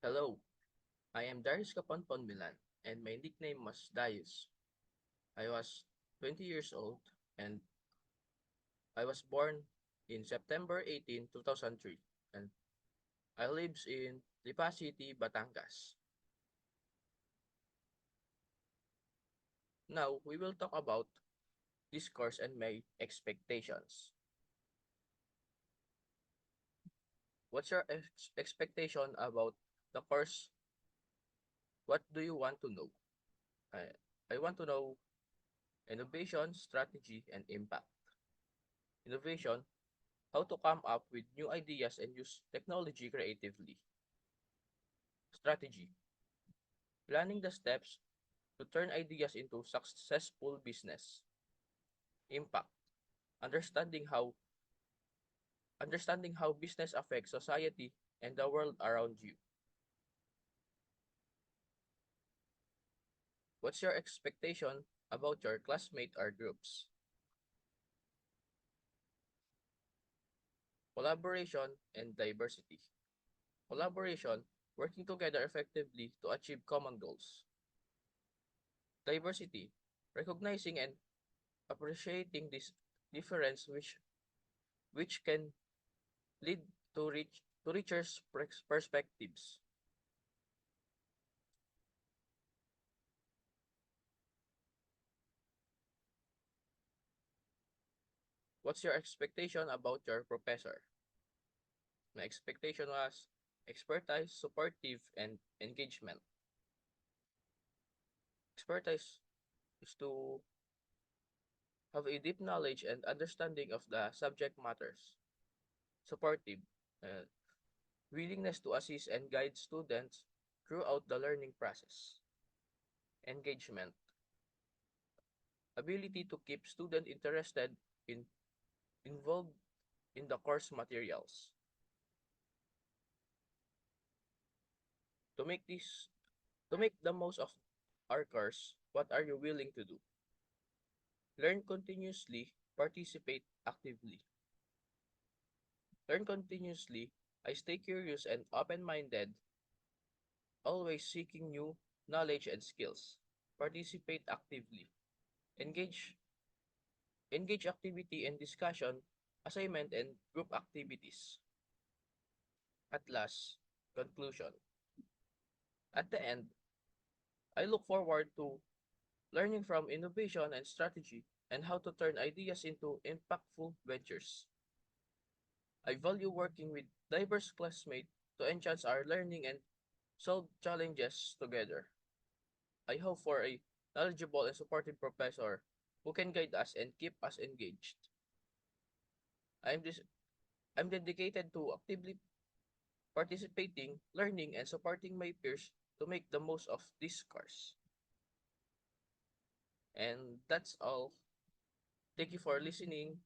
Hello, I am Darius Kaponpon Milan, and my nickname was Darius. I was 20 years old, and I was born in September 18, 2003, and I lives in Lipa City, Batangas. Now, we will talk about this course and my expectations. What's your expectation about the course? What do you want to know? I, I want to know innovation, strategy, and impact. Innovation, how to come up with new ideas and use technology creatively. Strategy, planning the steps to turn ideas into successful business. Impact, understanding how understanding how business affects society and the world around you. What's your expectation about your classmate or groups? Collaboration and diversity. Collaboration, working together effectively to achieve common goals. Diversity, recognizing and appreciating this difference which can lead to richer perspectives. What's your expectation about your professor? My expectation was expertise, supportive, and engagement. Expertise is to have a deep knowledge and understanding of the subject matters. Supportive, uh, willingness to assist and guide students throughout the learning process. Engagement, ability to keep students interested in involved in the course materials. To make this to make the most of our course, what are you willing to do? Learn continuously, participate actively. Learn continuously, I stay curious and open-minded, always seeking new knowledge and skills. Participate actively. Engage engage activity and discussion, assignment and group activities. At last, conclusion. At the end, I look forward to learning from innovation and strategy and how to turn ideas into impactful ventures. I value working with diverse classmates to enhance our learning and solve challenges together. I hope for a knowledgeable and supportive professor who can guide us and keep us engaged. I'm, dis- I'm dedicated to actively participating, learning, and supporting my peers to make the most of this course. And that's all. Thank you for listening.